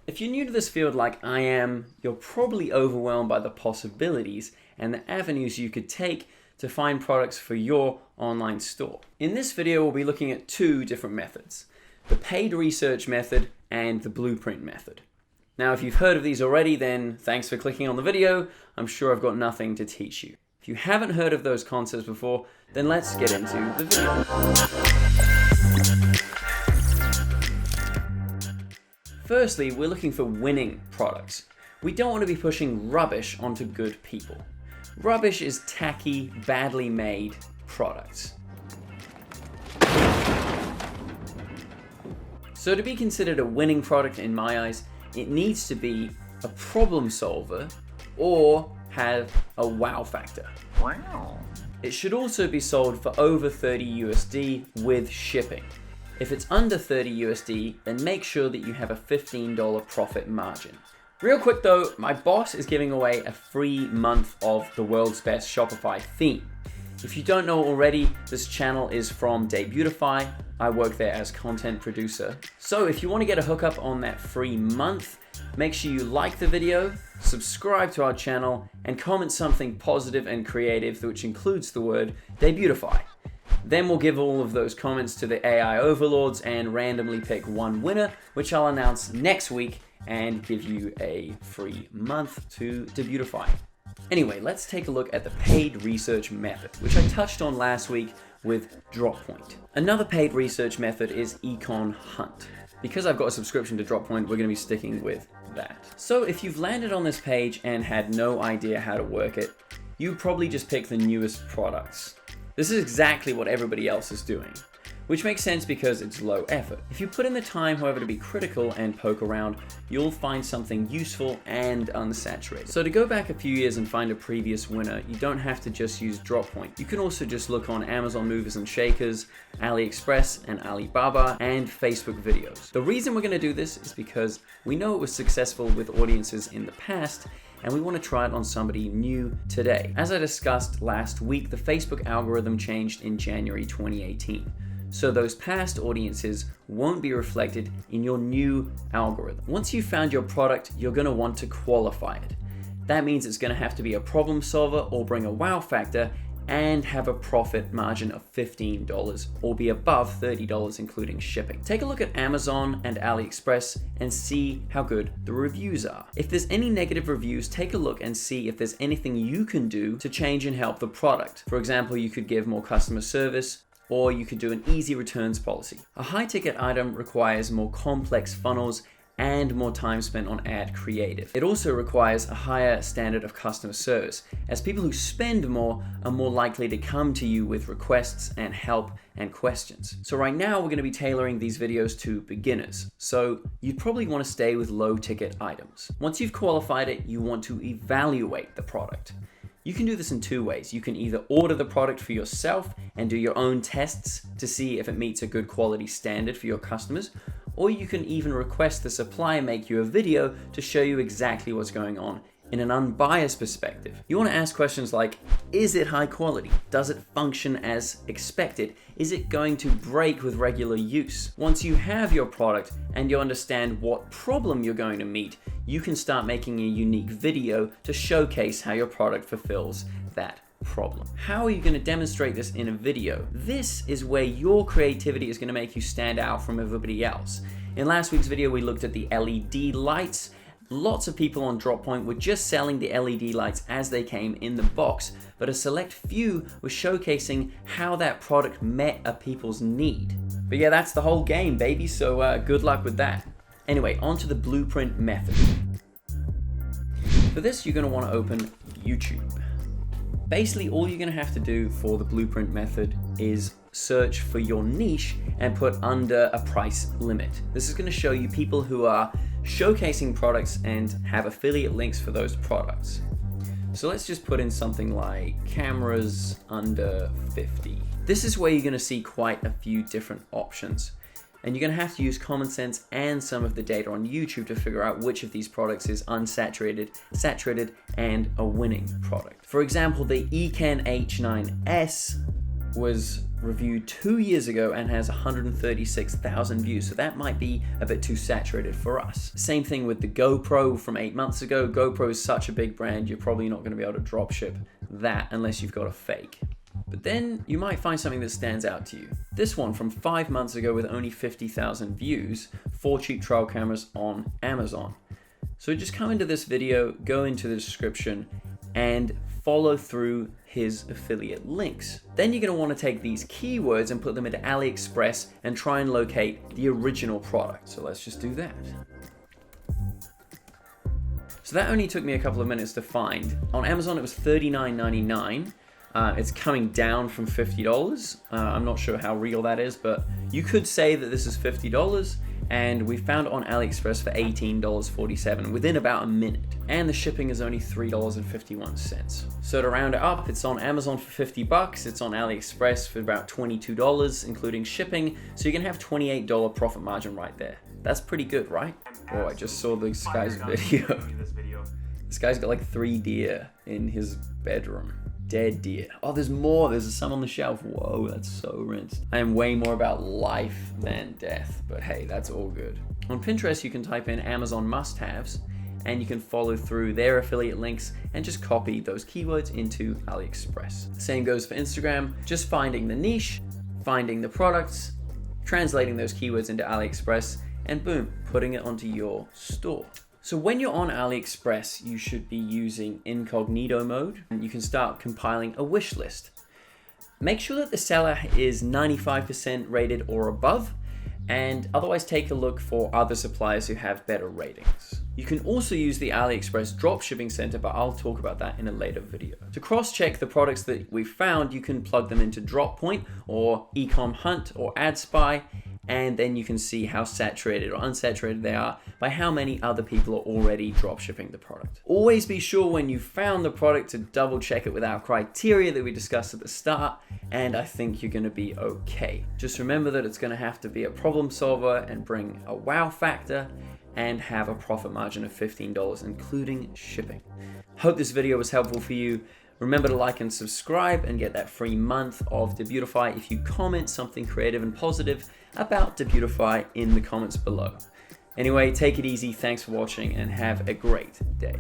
If you're new to this field like I am, you're probably overwhelmed by the possibilities and the avenues you could take to find products for your online store. In this video, we'll be looking at two different methods, the paid research method and the blueprint method. Now, if you've heard of these already, then thanks for clicking on the video. I'm sure I've got nothing to teach you. If you haven't heard of those concepts before, then let's get into the video. Firstly, we're looking for winning products. We don't want to be pushing rubbish onto good people. Rubbish is tacky, badly made products. So to be considered a winning product in my eyes, it needs to be a problem solver or have a wow factor. Wow. It should also be sold for over 30 USD with shipping. If it's under 30 USD, then make sure that you have a $15 profit margin. Real quick though, my boss is giving away a free month of the world's best Shopify theme. If you don't know already, this channel is from Debutify. I work there as content producer. So if you want to get a hookup on that free month, make sure you like the video, subscribe to our channel, and comment something positive and creative, which includes the word Debutify. Then we'll give all of those comments to the AI overlords and randomly pick one winner, which I'll announce next week and give you a free month to Debutify. Anyway, let's take a look at the paid research method, which I touched on last week with Droppoint. Another paid research method is Econ Hunt. Because I've got a subscription to Droppoint, we're going to be sticking with that. So if you've landed on this page and had no idea how to work it, you probably just pick the newest products. This is exactly what everybody else is doing, which makes sense because it's low effort. If you put in the time, however, to be critical and poke around, you'll find something useful and unsaturated. So to go back a few years and find a previous winner, you don't have to just use Droppoint. You can also just look on Amazon Movers and Shakers, AliExpress and Alibaba, and Facebook videos. The reason we're gonna do this is because we know it was successful with audiences in the past, and we want to try it on somebody new today. As I discussed last week, the Facebook algorithm changed in January 2018. So those past audiences won't be reflected in your new algorithm. Once you've found your product, you're going to want to qualify it. That means it's going to have to be a problem solver or bring a wow factor and have a profit margin of $15 or be above $30 including shipping. Take a look at Amazon and AliExpress and see how good the reviews are. If there's any negative reviews, take a look and see if there's anything you can do to change and help the product. For example, you could give more customer service, or you could do an easy returns policy. A high-ticket item requires more complex funnels and more time spent on ad creative. It also requires a higher standard of customer service, as people who spend more are more likely to come to you with requests and help and questions. So right now we're going to be tailoring these videos to beginners. So you'd probably want to stay with low-ticket items. Once you've qualified it, you want to evaluate the product. You can do this in two ways. You can either order the product for yourself and do your own tests to see if it meets a good quality standard for your customers, or you can even request the supplier make you a video to show you exactly what's going on in an unbiased perspective. You want to ask questions like, is it high quality? Does it function as expected? Is it going to break with regular use? Once you have your product and you understand what problem you're going to meet, you can start making a unique video to showcase how your product fulfills that problem. How are you going to demonstrate this in a video? This is where your creativity is going to make you stand out from everybody else. In last week's video, we looked at the LED lights. Lots of people on Droppoint were just selling the LED lights as they came in the box, but a select few were showcasing how that product met a people's need. But yeah, that's the whole game, baby, so good luck with that. Anyway, on to the blueprint method. For this, you're going to want to open YouTube. Basically, all you're going to have to do for the blueprint method is search for your niche and put under a price limit. This is going to show you people who are showcasing products and have affiliate links for those products. So let's just put in something like cameras under 50. This is where you're going to see quite a few different options. And you're going to have to use common sense and some of the data on YouTube to figure out which of these products is unsaturated, saturated, and a winning product. For example, the Ecan H9S was reviewed 2 years ago and has 136,000 views, so that might be a bit too saturated for us. Same thing with the GoPro from 8 months ago. GoPro is such a big brand, you're probably not going to be able to dropship that unless you've got a fake. But then you might find something that stands out to you. This one from 5 months ago with only 50,000 views, 4 cheap trail cameras on Amazon. So just come into this video, go into the description, and follow through his affiliate links. Then you're going to want to take these keywords and put them into AliExpress and try and locate the original product. So let's just do that. So that only took me a couple of minutes to find. On Amazon it was $39.99. It's coming down from $50. I'm not sure how real that is, but you could say that this is $50, and we found it on AliExpress for $18.47 within about a minute. And the shipping is only $3.51. So to round it up, it's on Amazon for $50, it's on AliExpress for about $22, including shipping, so you can have $28 profit margin right there. That's pretty good, right? Oh, I just saw this guy's video. This guy's got like 3 deer in his bedroom. Dead deer. Oh, there's more. There's some on the shelf. Whoa, that's so rinsed. I am way more about life than death, but hey, that's all good. On Pinterest, you can type in Amazon must-haves, and you can follow through their affiliate links and just copy those keywords into AliExpress. Same goes for Instagram. Just finding the niche, finding the products, translating those keywords into AliExpress, and boom, putting it onto your store. So when you're on AliExpress, you should be using incognito mode, and you can start compiling a wish list. Make sure that the seller is 95% rated or above, and otherwise take a look for other suppliers who have better ratings. You can also use the AliExpress Dropshipping Center, but I'll talk about that in a later video. To cross-check the products that we found, you can plug them into Droppoint or Ecom Hunt or AdSpy, and then you can see how saturated or unsaturated they are by how many other people are already dropshipping the product. Always be sure when you found the product to double check it with our criteria that we discussed at the start, and I think you're gonna be okay. Just remember that it's gonna have to be a problem solver and bring a wow factor and have a profit margin of $15, including shipping. Hope this video was helpful for you. Remember to like and subscribe and get that free month of Debutify if you comment something creative and positive about Debutify in the comments below. Anyway, take it easy, thanks for watching, and have a great day.